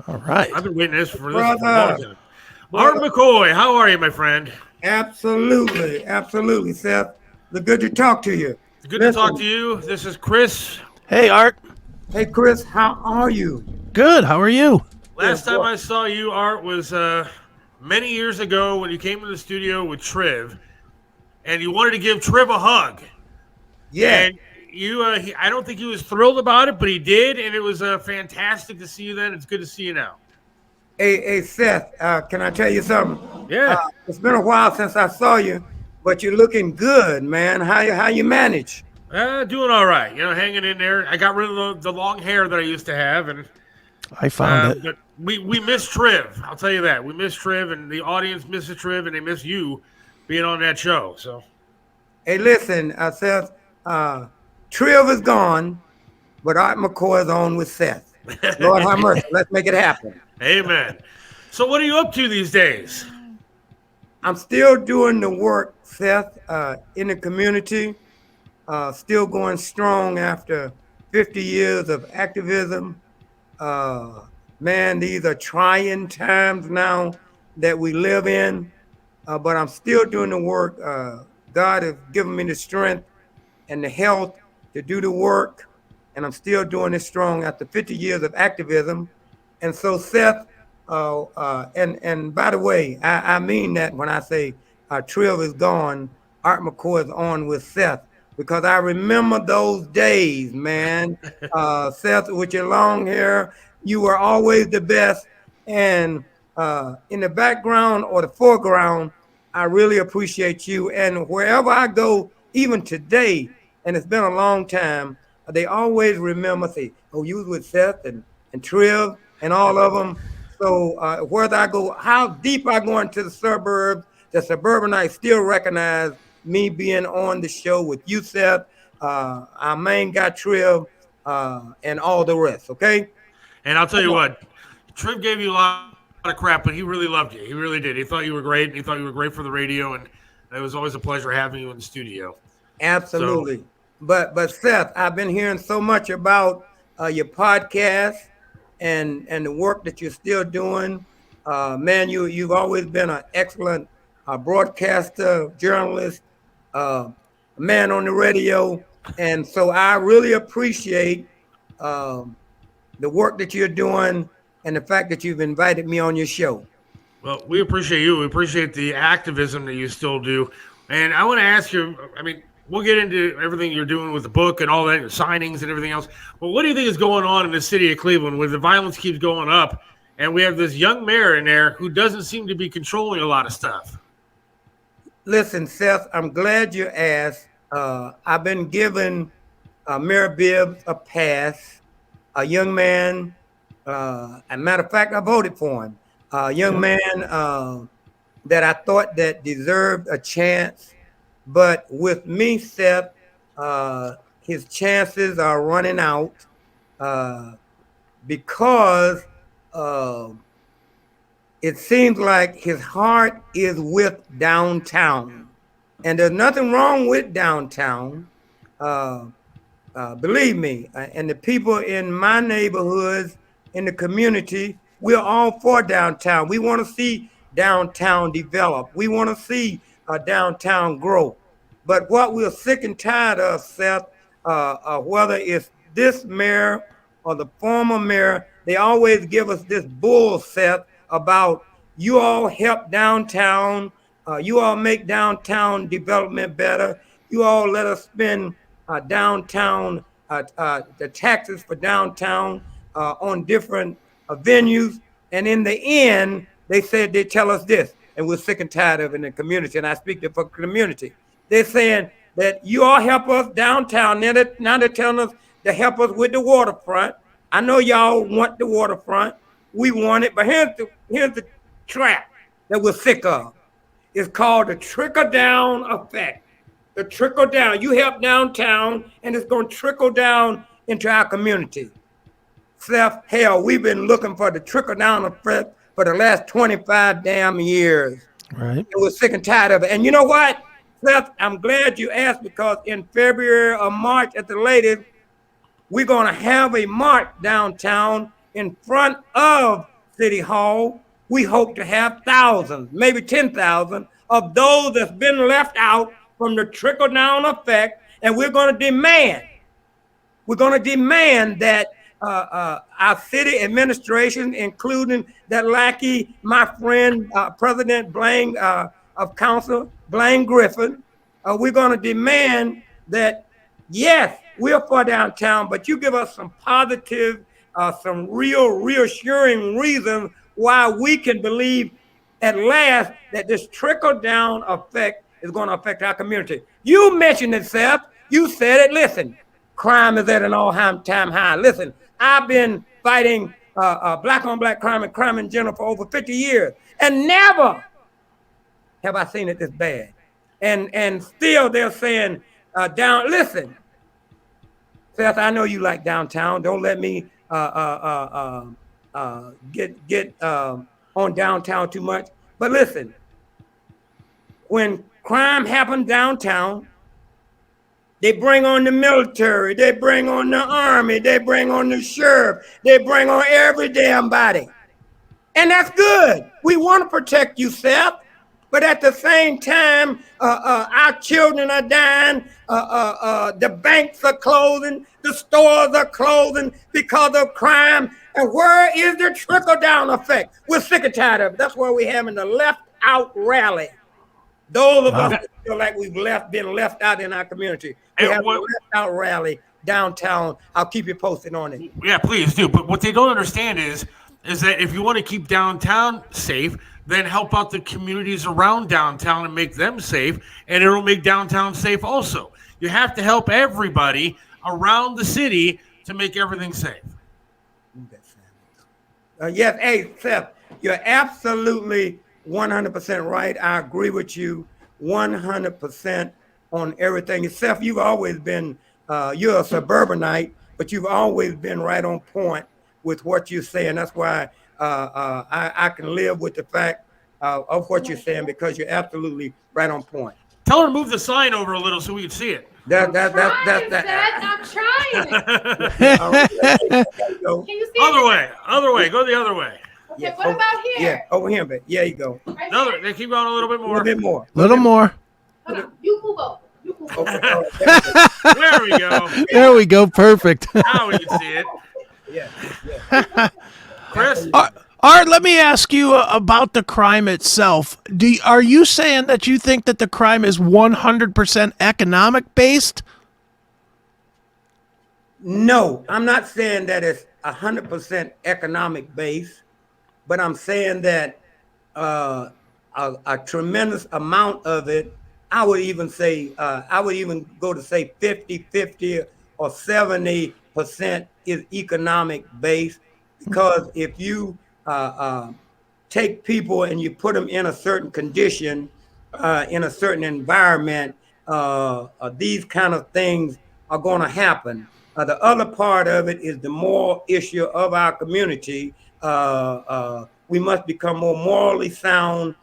All right. I've been waiting for this for a long Brother, time. Art brother, McCoy, how are you, my friend? absolutely, absolutely, Seth. It's good to talk to you. Good to talk to Listen, you. This is Chris. Hey, Art. hey, Chris, how are you? Good. How are you? Yeah, Last time I saw you, Art, was many years ago when you came to the studio with Triv, and you wanted to give Triv a hug. yes. And I don't think he was thrilled about it, but he did, and it was fantastic to see you then. It's good to see you now. Hey, Seth, can I tell you something? Uh, Yeah, it's been a while since I saw you, but you're looking good, man. How you manage? doing all right. Hanging in there. I got rid of the long hair that I used to have, and I found it. but we miss Triv. I'll tell you that we miss Triv, and the audience misses Triv, and they miss you being on that show. So Hey, listen, Seth, uh, Triv is gone, but Art McCoy is on with Seth. Lord have mercy. Let's make it happen. amen. So what are you up to these days? I'm still doing the work, Seth, in the community, still going strong after 50 years of activism. Uh, Man, these are trying times now that we live in, but I'm still doing the work. God has given me the strength and the health to do the work, and I'm still doing it strong after 50 years of activism. And so, Seth, and by the way, I mean that when I say Triv is gone, Art McCoy is on with Seth because I remember those days, man. Seth, with your long hair, you were always the best, and in the background or the foreground, I really appreciate you. And wherever I go, even today, and it's been a long time, they always remember, say, oh, you was with Seth and Triv and all of them. So whether I go, how deep I go into the suburbanites still recognize me being on the show with you, Seth, our main guy, Triv, and all the rest, okay? And I'll tell you what, Triv gave you a lot of crap, but he really loved you. He really did. He thought you were great, and he thought you were great for the radio, and it was always a pleasure having you in the studio. So Absolutely. But Seth, I've been hearing so much about your podcast and the work that you're still doing. Man, you've always been an excellent broadcaster, journalist, uh, man on the radio, and so I really appreciate um, the work that you're doing and the fact that you've invited me on your show. Well, we appreciate you. We appreciate the activism that you still do. And I want to ask you, I mean, we'll get into everything you're doing with the book and all that, your signings and everything else. But what do you think is going on in the city of Cleveland where the violence keeps going up? And we have this young mayor in there who doesn't seem to be controlling a lot of stuff. Listen, Seth, I'm glad you asked. I've been giving Mayor Bibbs a pass, a young man. As a matter of fact, I voted for him. A young man that I thought that deserved a chance. But with me, Seth, his chances are running out uh, because uh, it seems like his heart is with downtown. And there's nothing wrong with downtown. Uh, Believe me, and the people in my neighborhoods, in the community, we're all for downtown. We want to see downtown develop. We want to see downtown grow. But what we're sick and tired of, Seth, whether it's this mayor or the former mayor, they always give us this bull, Seth, about you all help downtown, you all make downtown development better, you all let us spend downtown, the taxes for downtown on different venues. And in the end, they said they tell us this, and we're sick and tired of it in the community. And I speak for the community. They're saying that you all help us downtown. Now they're telling us to help us with the waterfront. I know y'all want the waterfront. We want it, but here's the trap that we're sick of. It's called the trickle down effect. The trickle down. You help downtown, and it's going to trickle down into our community. Seth, hell, we've been looking for the trickle down effect for the last 25 damn years. Right. And we're sick and tired of it. And you know what, Seth, I'm glad you asked because in February or March at the latest, we're going to have a march downtown in front of City Hall, we hope to have thousands, maybe 10,000 of those that's been left out from the trickle-down effect, and we're going to demand that our city administration, including that lackey, my friend, President Blaine of Council, Blaine Griffin, we're going to demand that, yes, we're for downtown, but you give us some positive, some reassuring reasons why we can believe at last that this trickle-down effect is going to affect our community. You mentioned it, Seth. You said it. Listen, crime is at an all-time high. Listen, I've been fighting black-on-black crime and crime in general for over 50 years, and never have I seen it this bad. And still they're saying listen, Seth, I know you like downtown. Don't let me get on downtown too much. But listen, when crime happens downtown, they bring on the military, they bring on the army, they bring on the sheriff, they bring on every damn body. And that's good. We want to protect you, Seth. But at the same time, our children are dying, the banks are closing, the stores are closing because of crime. And where is the trickle-down effect? We're sick and tired of it. That's why we're having the left-out rally. Those of us that feel like we've been left out in our community. We have a left-out rally downtown. I'll keep you posted on it. Yeah, please do. But what they don't understand is that if you want to keep downtown safe, then help out the communities around downtown and make them safe, and it'll make downtown safe also. You have to help everybody around the city to make everything safe. Yes, hey, Seth, you're absolutely 100% right. I agree with you 100% on everything. Seth, you've always been, you're a suburbanite, but you've always been right on point with what you say, and that's why I can live with the fact of what you're saying, because you're absolutely right on point. Tell her to move the sign over a little so we can see it. I'm trying. Go. Can you see Other way. Go the other way. Okay, Yeah, what about here? Yeah, over here, but yeah, you go. Right Another. here? They keep going a little bit A more. little bit more. Little more. Hold on. You move over. You move over. Okay, all right, There we go. There we go. Perfect. Now we can see it. yeah. Chris? Art, let me ask you about the crime itself. Are you saying that you think that the crime is 100% economic based? No, I'm not saying that it's 100% economic based, but I'm saying that a tremendous amount of it, I would even go to say 50-50 or 70% is economic based, because if you take people and you put them in a certain condition, in a certain environment, these kind of things are going to happen. The other part of it is the moral issue of our community. We must become more morally sound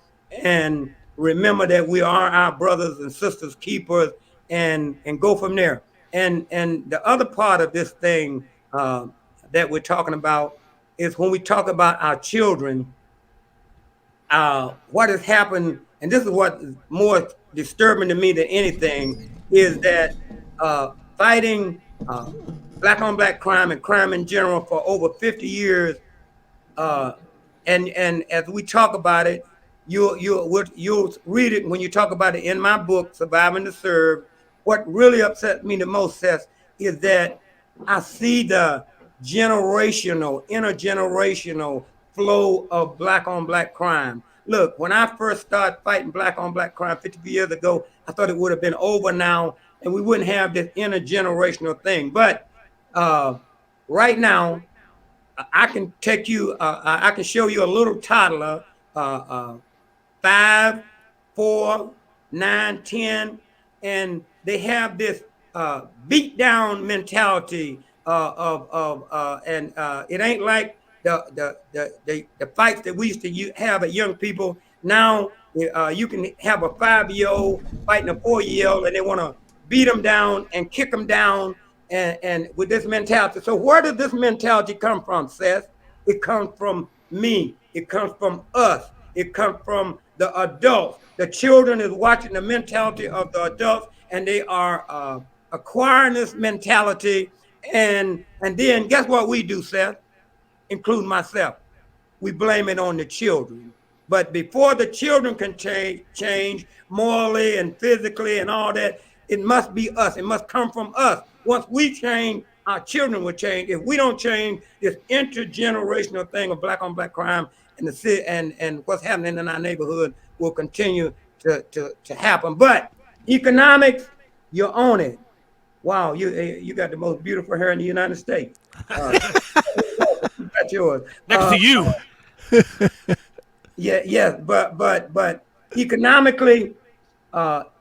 and remember that we are our brothers and sisters keepers, and go from there. And the other part of this thing that we're talking about is when we talk about our children, what has happened, and this is what is more disturbing to me than anything, is that fighting black on black crime and crime in general for over 50 years, and as we talk about it, you'll read it when you talk about it in my book, Surviving to Serve. What really upsets me the most, Seth, is that I see the intergenerational flow of black on black crime. Look, when I first started fighting black on black crime 50 years ago, I thought it would have been over now and we wouldn't have this intergenerational thing. But right now, I can take you, I can show you a little toddler, 5, 4, 9, 10, and they have this beat down mentality and it ain't like the fights that we used to have at young people. Now you can have a 5-year-old fighting a 4-year-old, and they want to beat them down and kick them down, and with this mentality. So where did this mentality come from, Seth? It comes from me. It comes from us. It comes from the adults. The children is watching the mentality of the adults, and they are acquiring this mentality. And then guess what we do, Seth, including myself? We blame it on the children. But before the children can change morally and physically and all that, it must be us. It must come from us. Once we change, our children will change. If we don't change, this intergenerational thing of black on black crime and the city and what's happening in our neighborhood will continue to happen. But economics, you own it. Wow, you got the most beautiful hair in the United States. That's yours. Next to you. Yes, but economically,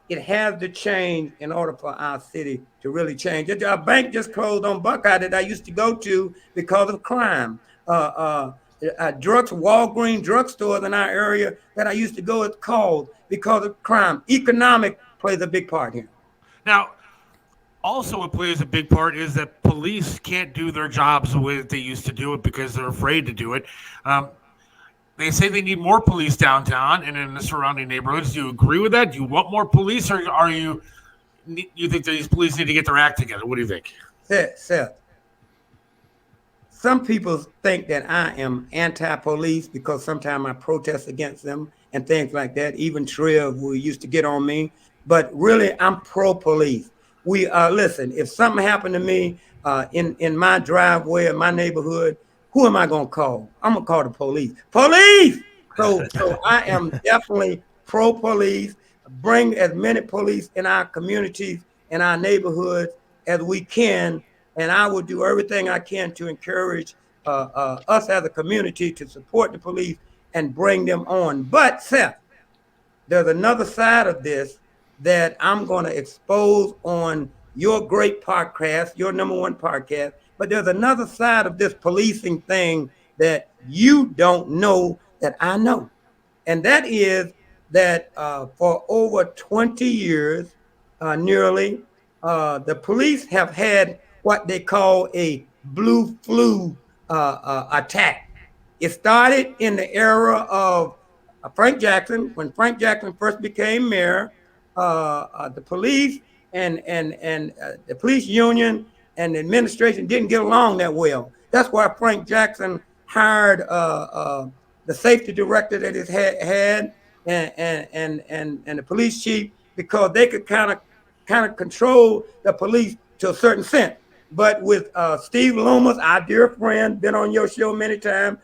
it has to change in order for our city to really change. Our bank just closed on Buckeye that I used to go to because of crime. Walgreens drugstores in our area that I used to go is called because of crime. Economic plays a big part here. Now, also what plays a big part is that police can't do their jobs the way that they used to do it because they're afraid to do it. They say they need more police downtown and in the surrounding neighborhoods. Do you agree with that? Do you want more police, or are you think these police need to get their act together? What do you think? Seth, some people think that I am anti-police because sometimes I protest against them and things like that. Even Trev, who used to get on me, but really I'm pro-police. We listen. If something happened to me in my driveway in my neighborhood, who am I gonna call? I'm gonna call the police. Police. So I am definitely pro-police. Bring as many police in our communities, in our neighborhoods as we can, and I will do everything I can to encourage us as a community to support the police and bring them on. But Seth, there's another side of this that I'm going to expose on your great podcast, your #1 podcast. But there's another side of this policing thing that you don't know that I know. And that is that for over 20 years, nearly, the police have had what they call a blue flu attack. It started in the era of Frank Jackson. When Frank Jackson first became mayor, the police and the police union and the administration didn't get along that well. That's why Frank Jackson hired the safety director that he had and the police chief, because they could kind of control the police to a certain extent. But with Steve Loomis, our dear friend, been on your show many times,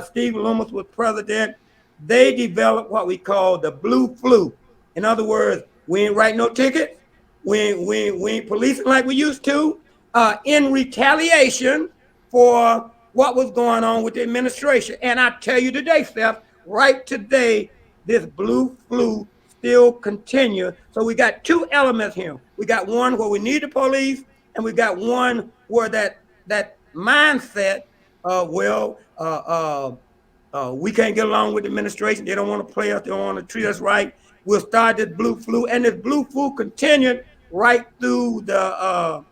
Steve Loomis was president, they developed what we call the blue flu. In other words, we ain't writing no tickets, we ain't policing like we used to, in retaliation for what was going on with the administration. And I tell you today, Seth, right today, this blue flu still continues. So we got two elements here. We got one where we need the police, and we got one where that mindset, we can't get along with the administration. They don't want to play us. They don't want to treat us right. We'll start this blue flu, and this blue flu continued right through the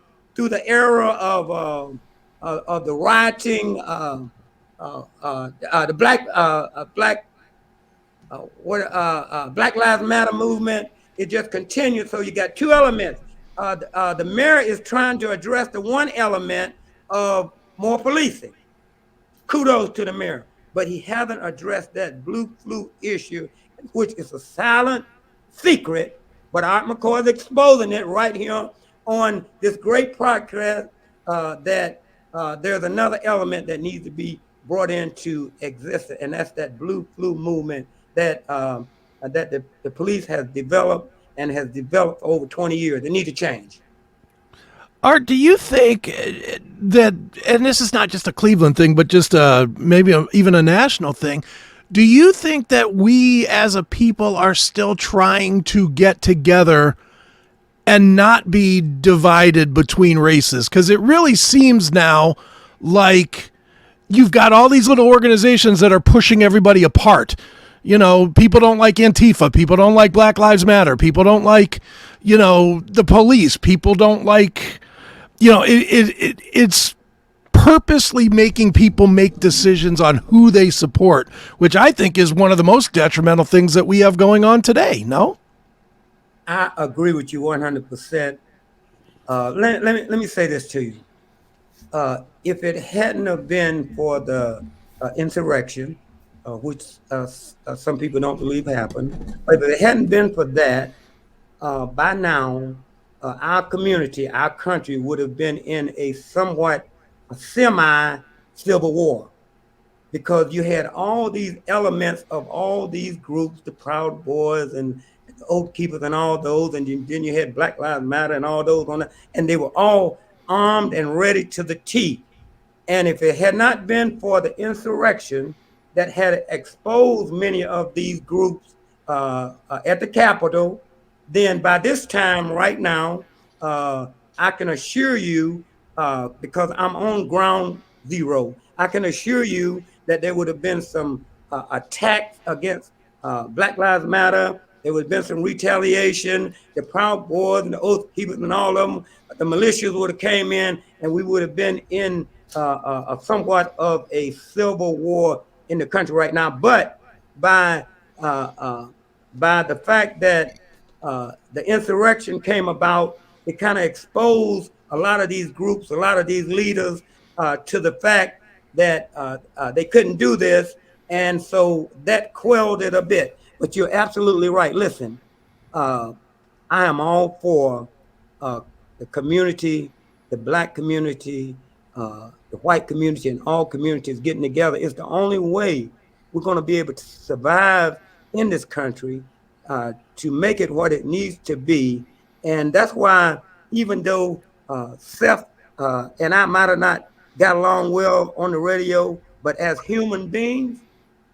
era of the rioting, the Black Lives Matter movement. It just continued. So you got two elements. The mayor is trying to address the one element of more policing. Kudos to the mayor, but he hasn't addressed that blue flu issue, which is a silent secret, but Art McCoy is exposing it right here on this great podcast, that there's another element that needs to be brought into existence, and that's that blue flu movement that the police has developed and has developed for over 20 years. They need to change. Art, do you think that, and this is not just a Cleveland thing, but just maybe even a national thing, do you think that we as a people are still trying to get together and not be divided between races? Because it really seems now like you've got all these little organizations that are pushing everybody apart. You know, people don't like Antifa. People don't like Black Lives Matter. People don't like, the police. People don't like, it's purposely making people make decisions on who they support, which I think is one of the most detrimental things that we have going on today. No? I agree with you 100%. Let me say this to you. If it hadn't have been for the insurrection, which some people don't believe happened, but if it hadn't been for that, by now, our community, our country would have been in a somewhat semi-civil war, because you had all these elements of all these groups, the Proud Boys and the Oath Keepers and all those, and then you had Black Lives Matter and all those on that, and they were all armed and ready to the teeth. And if it had not been for the insurrection that had exposed many of these groups at the Capitol, then by this time right now, I can assure you, because I'm on ground zero, I can assure you that there would have been some attacks against Black Lives Matter. There would have been some retaliation. The Proud Boys and the Oath Keepers and all of them, the militias would have came in, and we would have been in somewhat of a civil war in the country right now. But by the fact that the insurrection came about, it kind of exposed a lot of these groups, a lot of these leaders to the fact that they couldn't do this. And so that quelled it a bit. But you're absolutely right. Listen, I am all for the community, the Black community, the white community, and all communities getting together. It's the only way we're going to be able to survive in this country, to make it what it needs to be. And that's why, even though Seth and I might have not got along well on the radio, but as human beings,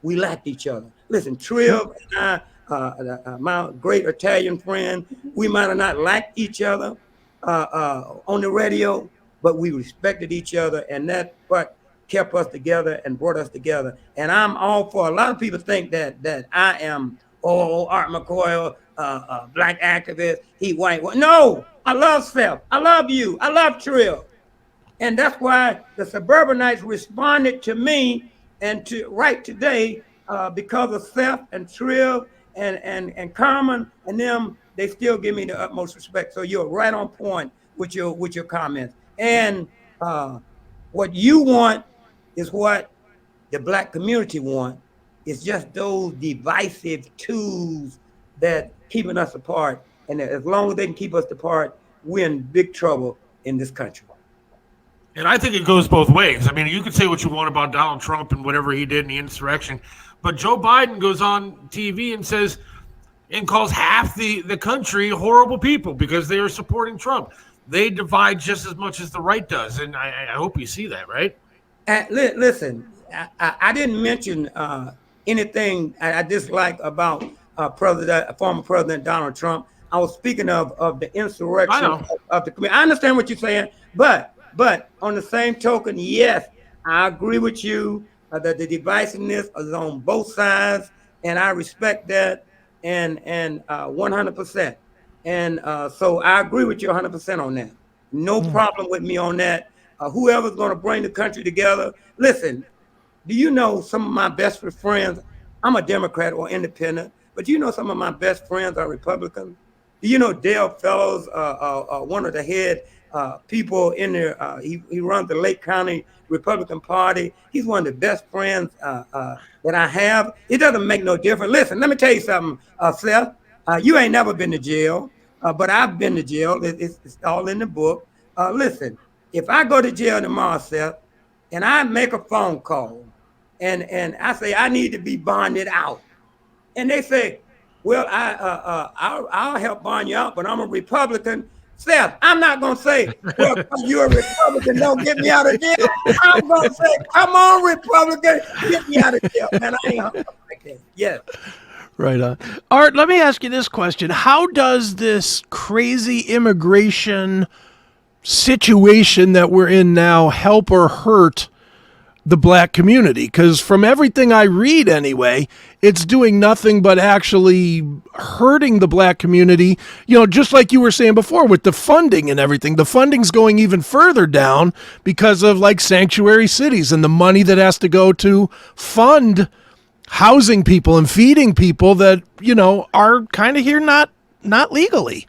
we liked each other. Listen, Triv and I, my great Italian friend, we might have not liked each other on the radio, but we respected each other, and that's what kept us together and brought us together. And I'm all for, a lot of people think that I am, Art McCoy, Black activist, he white. No, I love Seth. I love you. I love Trill. And that's why the suburbanites responded to me and to right today, because of Seth and Trill and Carmen and them, they still give me the utmost respect. So you're right on point with your comments. And what you want is what the Black community want. It's just those divisive tools that keeping us apart. And as long as they can keep us apart, we're in big trouble in this country. And I think it goes both ways. I mean, you could say what you want about Donald Trump and whatever he did in the insurrection, but Joe Biden goes on TV and says, and calls half the country horrible people because they are supporting Trump. They divide just as much as the right does. And I hope you see that, right? Listen, I didn't mention anything I dislike about former President Donald Trump. I was speaking of the insurrection of the community. I understand what you're saying, but on the same token, yes, I agree with you that the divisiveness is on both sides, and I respect that and 100%. And so I agree with you 100% on that. No problem with me on that. Whoever's going to bring the country together. Listen, do you know some of my best friends? I'm a Democrat or independent, but do you know some of my best friends are Republicans? Do you know Dale Fellows, one of the head people in there? He runs the Lake County Republican Party. He's one of the best friends that I have. It doesn't make no difference. Listen, let me tell you something, Seth. You ain't never been to jail, but I've been to jail. It's all in the book. Listen, if I go to jail tomorrow, Seth, and I make a phone call, and I say I need to be bonded out, and they say, well, I'll help bond you out, but I'm a Republican. Seth, I'm not gonna say, well, you're a Republican, don't get me out of jail. I'm gonna say, come on, Republican, get me out of jail, man. I ain't like that. Yes. Right on. Art, let me ask you this question. How does this crazy immigration situation that we're in now help or hurt the black community, because from everything I read anyway, it's doing nothing but actually hurting the black community. Just like you were saying before with the funding and everything, the funding's going even further down because of like sanctuary cities and the money that has to go to fund housing people and feeding people that are kind of here not legally.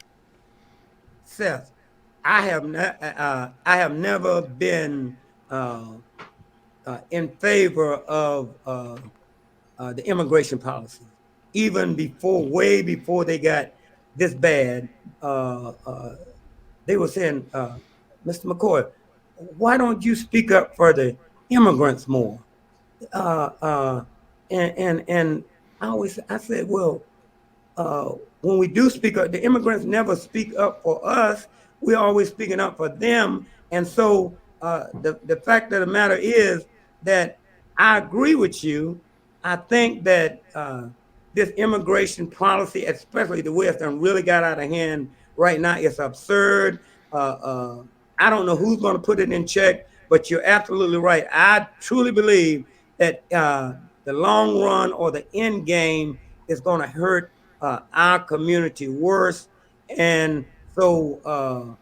Seth, I have never been in favor of the immigration policy, even way before they got this bad. They were saying, Mr. McCoy, why don't you speak up for the immigrants more? And I said, well, when we do speak up, the immigrants never speak up for us. We're always speaking up for them. And so the fact of the matter is that I agree with you. I think that this immigration policy, especially the way it's done, really got out of hand right now. It's absurd. I don't know who's going to put it in check, but you're absolutely right. I truly believe that the long run or the end game is going to hurt our community worse. And so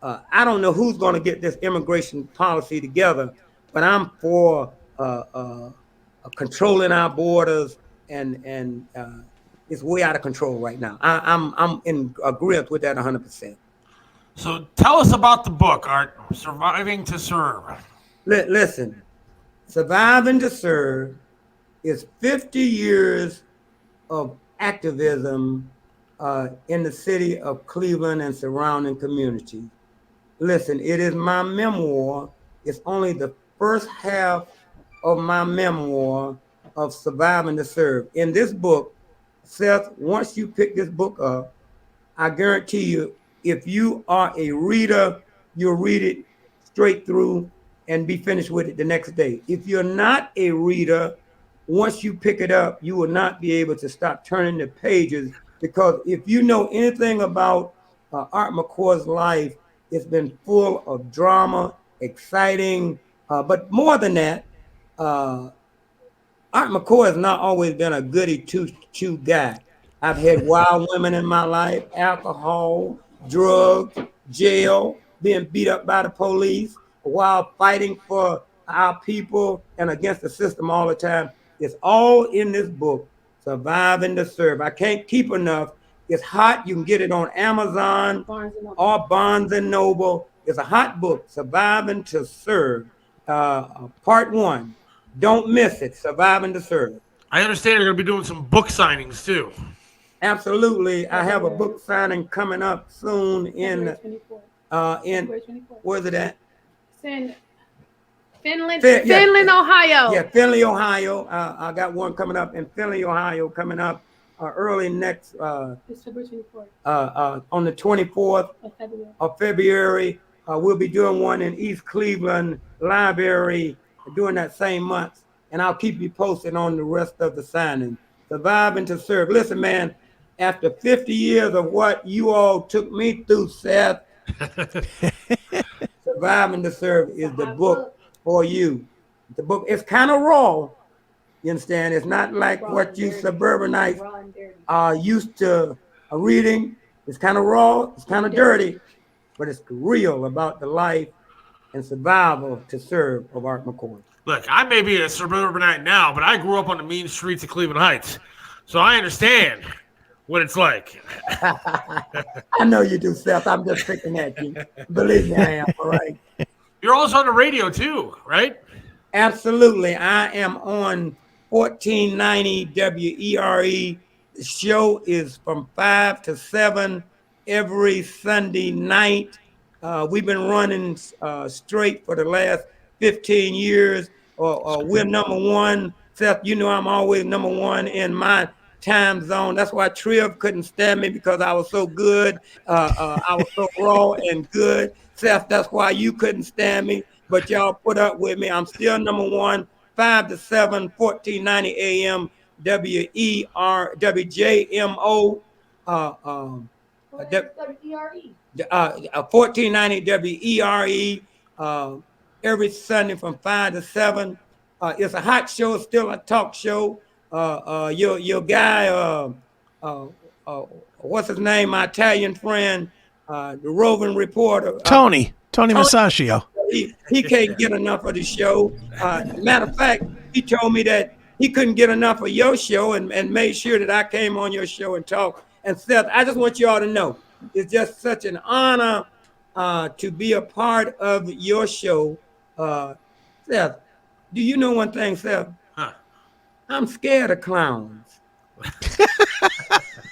I don't know who's going to get this immigration policy together, but I'm for controlling our borders, and it's way out of control right now. I'm in agreement with that 100%. So tell us about the book, Art, Surviving to Serve. Listen, Surviving to Serve is 50 years of activism in the city of Cleveland and surrounding communities. Listen, it is my memoir. It's only the first half of my memoir of Surviving to Serve. In this book, Seth, once you pick this book up, I guarantee you, if you are a reader, you'll read it straight through and be finished with it the next day. If you're not a reader, once you pick it up, you will not be able to stop turning the pages, because if you know anything about Art McCoy's life, it's been full of drama, exciting, but more than that, Art McCoy has not always been a goody two guy. I've had wild women in my life, alcohol, drugs, jail, being beat up by the police, while fighting for our people and against the system all the time. It's all in this book, Surviving to Serve. I can't keep enough. It's hot. You can get it on Amazon or Barnes and Noble. It's a hot book, Surviving to Serve, part 1. Don't miss it, Surviving to Serve. I understand you're going to be doing some book signings too. Absolutely. I have a book signing coming up soon in where's it at? Finland, Ohio. Yeah, Findlay, Ohio. I got one coming up in Findlay, Ohio, coming up early next December 24th. On the 24th of February. We'll be doing one in East Cleveland Library during that same month, and I'll keep you posted on the rest of the signing. Surviving to Serve. Listen, man, after 50 years of what you all took me through, Seth, Surviving to Serve is the book for you. The book is kind of raw, you understand? It's not like what you suburbanites are used to reading. It's kind of raw, it's kind of dirty, but it's real about the life and survival to serve of Art McCoy. Look, I may be a suburbanite now, but I grew up on the mean streets of Cleveland Heights, so I understand what it's like. I know you do, Seth. I'm just picking at you. Believe me, I am, all right? You're also on the radio too, right? Absolutely. I am on 1490 WERE. The show is from 5 to 7 every Sunday night. We've been running straight for the last 15 years. We're number one. Seth, you know I'm always number one in my time zone. That's why Triv couldn't stand me, because I was so good. I was so raw and good. Seth, that's why you couldn't stand me, but y'all put up with me. I'm still number one, 5 to 7, 1490 AM, WJMO. 1490 WERE, every Sunday from 5 to 7. It's a hot show, still a talk show. Your guy, what's his name? My Italian friend, the roving reporter, Tony Tony. Masaccio. He can't get enough of the show. Matter of fact, he told me that he couldn't get enough of your show and made sure that I came on your show and talked. And Seth, I just want you all to know, it's just such an honor to be a part of your show. Seth, do you know one thing, Seth? Huh. I'm scared of clowns.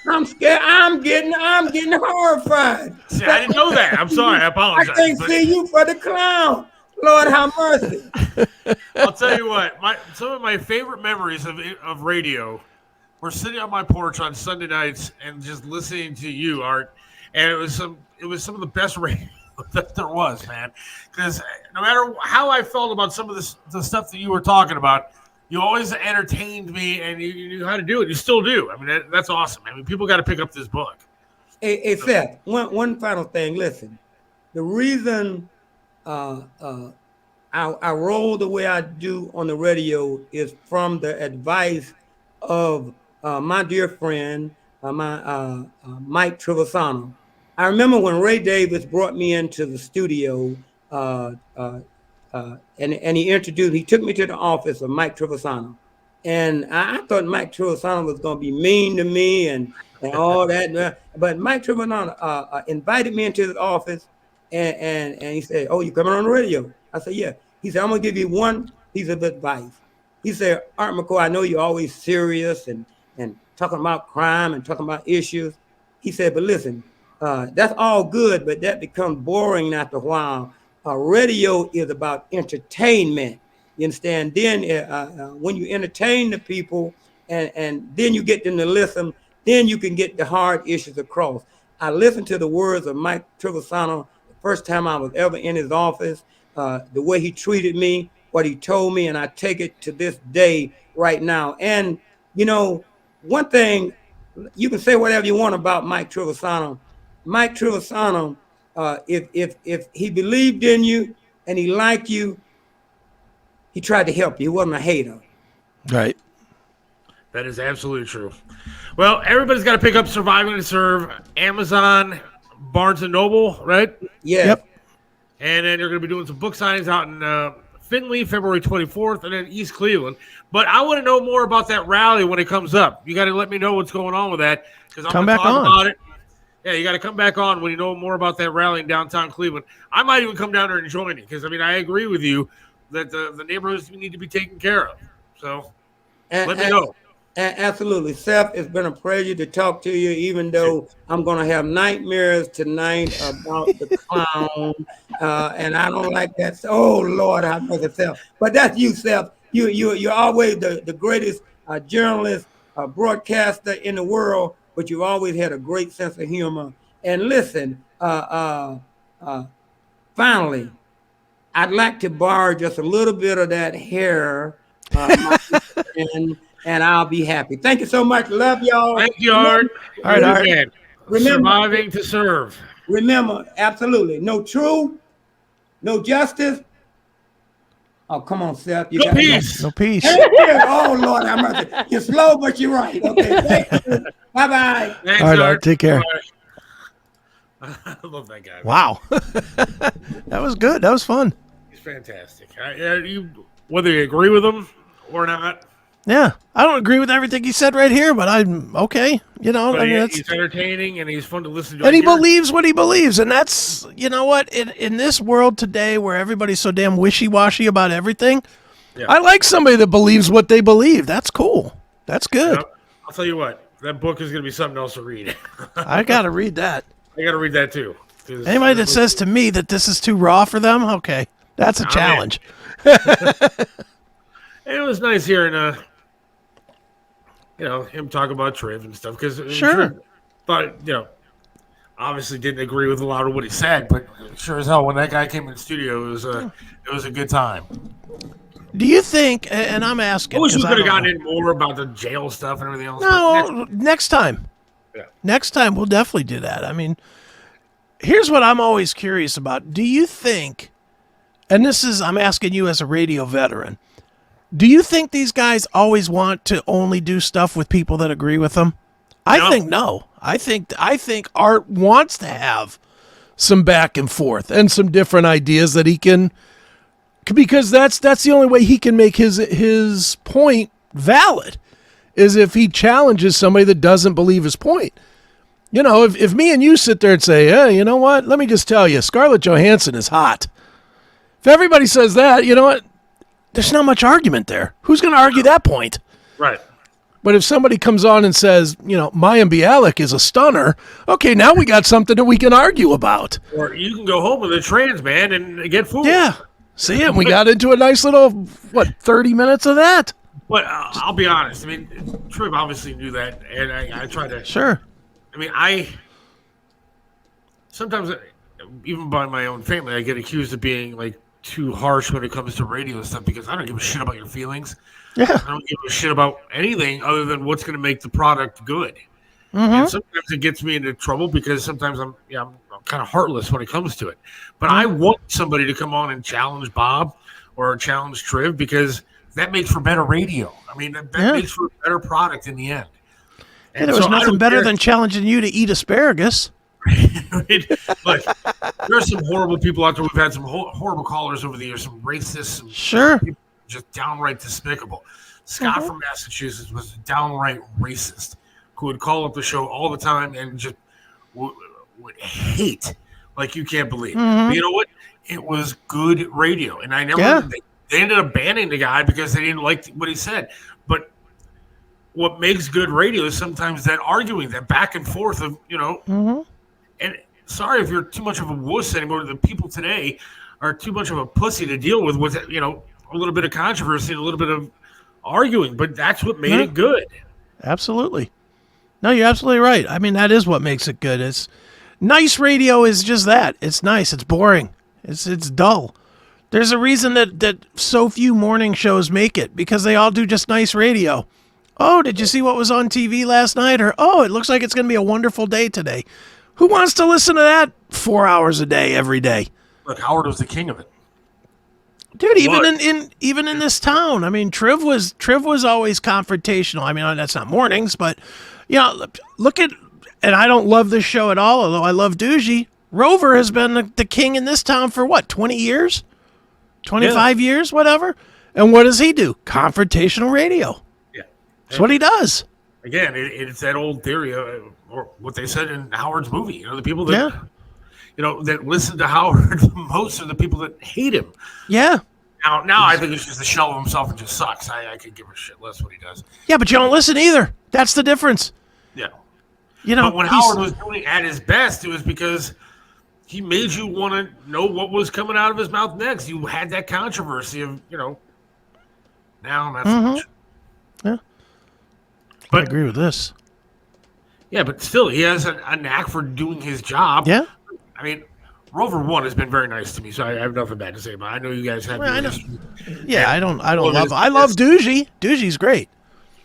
I'm scared. I'm getting horrified. See, I didn't know that. I'm sorry. I apologize. I can't see you for the clown. Lord have mercy. I'll tell you what. Some of my favorite memories of radio were sitting on my porch on Sunday nights and just listening to you, Art. And it was some of the best radio that there was, man. Because no matter how I felt about some of the stuff that you were talking about, you always entertained me, and you knew how to do it. You still do. I mean, that's awesome. I mean, people got to pick up this book. Hey, Seth, one final thing. Listen, the reason I roll the way I do on the radio is from the advice of my dear friend, Mike Trevisano. I remember when Ray Davis brought me into the studio, and he took me to the office of Mike Trevisano. And I thought Mike Trevisano was going to be mean to me and all that. But Mike Trevisano invited me into his office, and he said, "Oh, you coming on the radio?" I said, "Yeah." He said, "I'm going to give you one piece of advice." He said, "Art McCoy, I know you're always serious and talking about crime and talking about issues." He said, "But listen, that's all good, but that becomes boring after a while. Radio is about entertainment. You understand? Then when you entertain the people and then you get them to listen, then you can get the hard issues across." I listened to the words of Mike Trevisano the first time I was ever in his office, the way he treated me, what he told me, and I take it to this day right now. And, one thing, you can say whatever you want about Mike Trevisano. Mike Trevisano, if he believed in you and he liked you, he tried to help you. He wasn't a hater. Right. That is absolutely true. Well, everybody's got to pick up Surviving to Serve, Amazon, Barnes & Noble, right? Yeah. Yep. And then you're going to be doing some book signings out in Findlay, February 24th, and then East Cleveland. But I want to know more about that rally when it comes up. You got to let me know what's going on with that, because I'm going to talk about it. Yeah, you got to come back on when you know more about that rally in downtown Cleveland. I might even come down there and join you, because, I agree with you that the neighborhoods need to be taken care of. So let me know. Absolutely. Seth, it's been a pleasure to talk to you, even though I'm going to have nightmares tonight about the clown, and I don't like that. Oh, Lord, I know it, Seth. But that's you, Seth. You're always the greatest journalist, broadcaster in the world, but you've always had a great sense of humor. And listen, finally, I'd like to borrow just a little bit of that hair, and I'll be happy. Thank you so much. Love y'all. Thank you, Art. All right, Art. Remember, Surviving to Serve. Remember, absolutely. No truth, no justice. Oh, come on, Seth. No peace. No peace. Oh, Lord, have mercy. You're slow, but you're right. Okay, thank you. Bye-bye. Thanks, All right, Art. Take care. I love that guy. Wow. That was good. That was fun. He's fantastic. Whether you agree with him or not. Yeah. I don't agree with everything he said right here, but I'm okay. But he's entertaining and he's fun to listen to. And he believes what he believes. And that's, you know what, in this world today where everybody's so damn wishy-washy about everything, yeah. I like somebody that believes what they believe. That's cool. That's good. I'll tell you what, that book is going to be something else to read. I got to read that. I got to read that too. Anybody that says to me that this is too raw for them, okay, that's a challenge. It was nice hearing him talk about Triv and stuff, because sure, but obviously didn't agree with a lot of what he said, but sure as hell when that guy came in the studio, it was a good time. Do you think? And I'm asking. I wish we could have gotten in more about the jail stuff and everything else. No, next time. Yeah. Next time we'll definitely do that. I mean, here's what I'm always curious about. Do you think? And I'm asking you as a radio veteran. Do you think these guys always want to only do stuff with people that agree with them? I think no. I think Art wants to have some back and forth and some different ideas that he can, because that's the only way he can make his point valid, is if he challenges somebody that doesn't believe his point. You know, if me and you sit there and say, hey, you know what? Let me just tell you, Scarlett Johansson is hot. If everybody says that, you know what? There's not much argument there. Who's going to argue that point? Right. But if somebody comes on and says, you know, Mayim Bialik is a stunner, okay, now we got something that we can argue about. Or you can go home with a trans man and get fooled. Yeah. See, and we got into a nice little, 30 minutes of that? But I'll be honest. I mean, Triv obviously knew that, and I tried to. Sure. I mean, sometimes, even by my own family, I get accused of being like too harsh when it comes to radio stuff because I don't give a shit about your feelings. Yeah. I don't give a shit about anything other than what's going to make the product good. Mm-hmm. And sometimes it gets me into trouble because sometimes I'm kind of heartless when it comes to it. But I want somebody to come on and challenge Bob or challenge Triv because that makes for better radio. I mean, that makes for a better product in the end. And there was nothing better than challenging you to eat asparagus. Look, there are some horrible people out there. We've had some horrible callers over the years, some racists, Sure, people just downright despicable. Scott from Massachusetts was a downright racist who would call up the show all the time and just would hate like you can't believe. But you know what? It was good radio, and I never. They ended up banning the guy because they didn't like what he said. But what makes good radio is sometimes that arguing, that back and forth of And sorry if you're too much of a wuss anymore. The people today are too much of a pussy to deal with a little bit of controversy and a little bit of arguing. But that's what made it good. Absolutely. No, you're absolutely right. I mean, that is what makes it good. It's nice radio is just that. It's nice. It's boring. It's dull. There's a reason that so few morning shows make it, because they all do just nice radio. Oh, did you see what was on TV last night? Or, oh, it looks like it's going to be a wonderful day today. Who wants to listen to that 4 hours a day, every day? Look, Howard was the king of it. Dude, even in this town, I mean, Triv was always confrontational. I mean, that's not mornings, but look at, and I don't love this show at all, although I love Doogie. Rover has been the king in this town for 20 years? 25 years, whatever. And what does he do? Confrontational radio. Yeah. That's what he does. Again, it's that old theory or what they said in Howard's movie. The people that that listen to Howard the most are the people that hate him. Yeah. Now I think it's just a shell of himself and just sucks. I could give a shit less what he does. Yeah, but you don't listen either. That's the difference. Yeah. But when Howard was doing it at his best, it was because he made you want to know what was coming out of his mouth next. You had that controversy of, now not so much. Yeah. But, I agree with this. Yeah, but still, he has a knack for doing his job. Yeah. I mean, Rover 1 has been very nice to me, so I have nothing bad to say about it. I know you guys have your history. Yeah, I love Doogie. Doogie's great.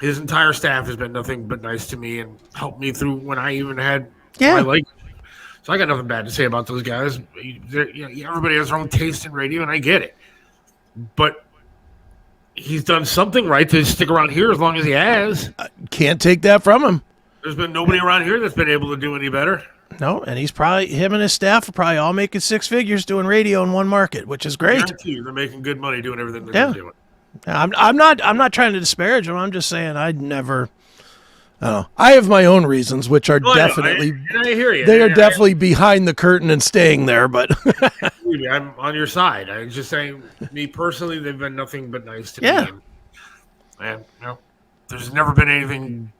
His entire staff has been nothing but nice to me and helped me through when I even had my life. So I got nothing bad to say about those guys. Everybody has their own taste in radio, and I get it. But he's done something right to stick around here as long as he has. Can't take that from him. There's been nobody around here that's been able to do any better. No, and him and his staff are probably all making six figures doing radio in one market, which is great. They're making good money doing everything they're doing. I'm not trying to disparage them. I'm just saying I'd never. I have my own reasons, which are definitely. I hear you. They are definitely behind the curtain and staying there, but. I'm on your side. I'm just saying, me personally, they've been nothing but nice to me. And there's never been anything.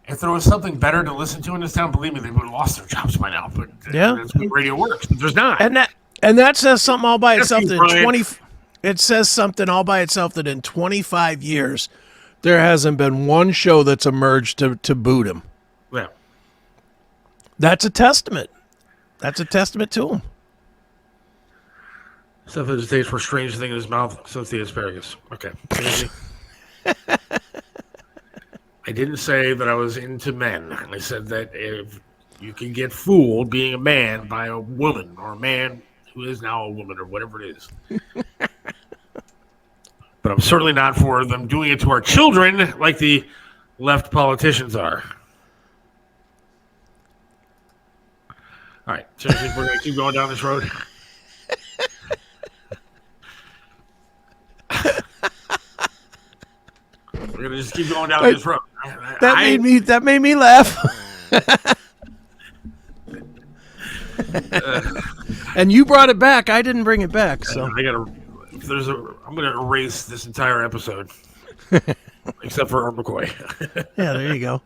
If there was something better to listen to in this town, believe me, they would have lost their jobs by now. But that's when radio works. But there's not. And that says something all by itself. It says something all by itself that in 25 years, there hasn't been one show that's emerged to boot him. Yeah. That's a testament. That's a testament to him. Stuff hesitates for a strange thing in his mouth since the asparagus. Okay. I didn't say that I was into men. I said that if you can get fooled being a man by a woman or a man who is now a woman or whatever it is. But certainly not for them doing it to our children like the left politicians are. All right, seriously, we're going to keep going down this road. We're going to just keep going down this road. That made me laugh. And you brought it back. I didn't bring it back. So I'm going to erase this entire episode, except for Art McCoy. Yeah, there you go.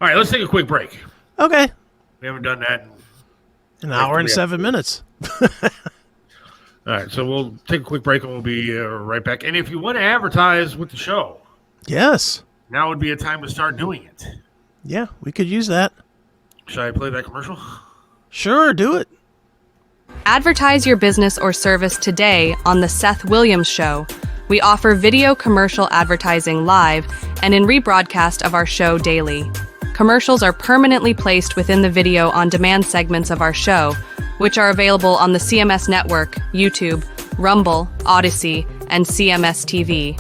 All right, let's take a quick break. Okay. We haven't done that in an hour and 7 minutes. All right, so we'll take a quick break and we'll be right back. And if you want to advertise with the show, yes, now would be a time to start doing it. Yeah, we could use that. Should I play that commercial? Sure, do it. Advertise your business or service today on The Seth Williams Show. We offer video commercial advertising live and in rebroadcast of our show daily. Commercials are permanently placed within the video on demand segments of our show, which are available on the CMS Network, YouTube, Rumble, Odyssey, and CMS TV.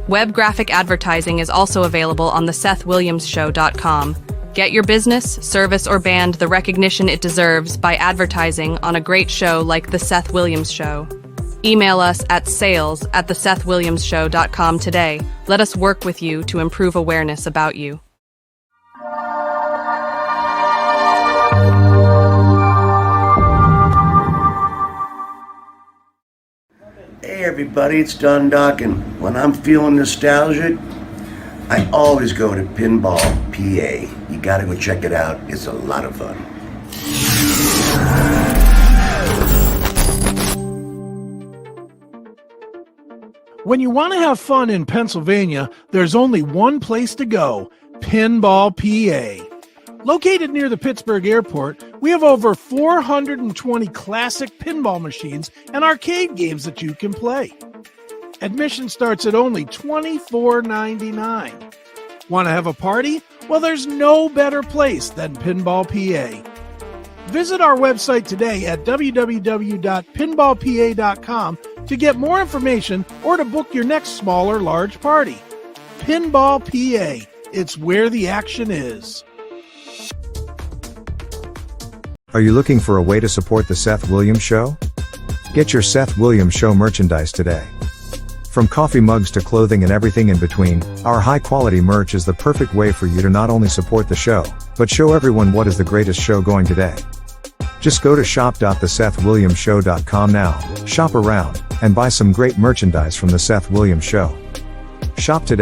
Web graphic advertising is also available on thesethwilliamsshow.com. Get your business, service, or band the recognition it deserves by advertising on a great show like The Seth Williams Show. Email us at sales@thesethwilliamsshow.com today. Let us work with you to improve awareness about you. Hey everybody, it's Don Doc, and when I'm feeling nostalgic, I always go to Pinball PA. You gotta go check it out, it's a lot of fun. When you want to have fun in Pennsylvania, there's only one place to go, Pinball PA. Located near the Pittsburgh airport, we have over 420 classic pinball machines and arcade games that you can play. Admission starts at only $24.99. Want to have a party? Well, there's no better place than Pinball PA. Visit our website today at www.pinballpa.com to get more information or to book your next small or large party. Pinball PA, it's where the action is. Are you looking for a way to support the Seth Williams Show? Get your Seth Williams Show merchandise today. From coffee mugs to clothing and everything in between, our high-quality merch is the perfect way for you to not only support the show, but show everyone what is the greatest show going today. Just go to shop.thesethwilliamsshow.com now, shop around, and buy some great merchandise from the Seth Williams Show. Shop today.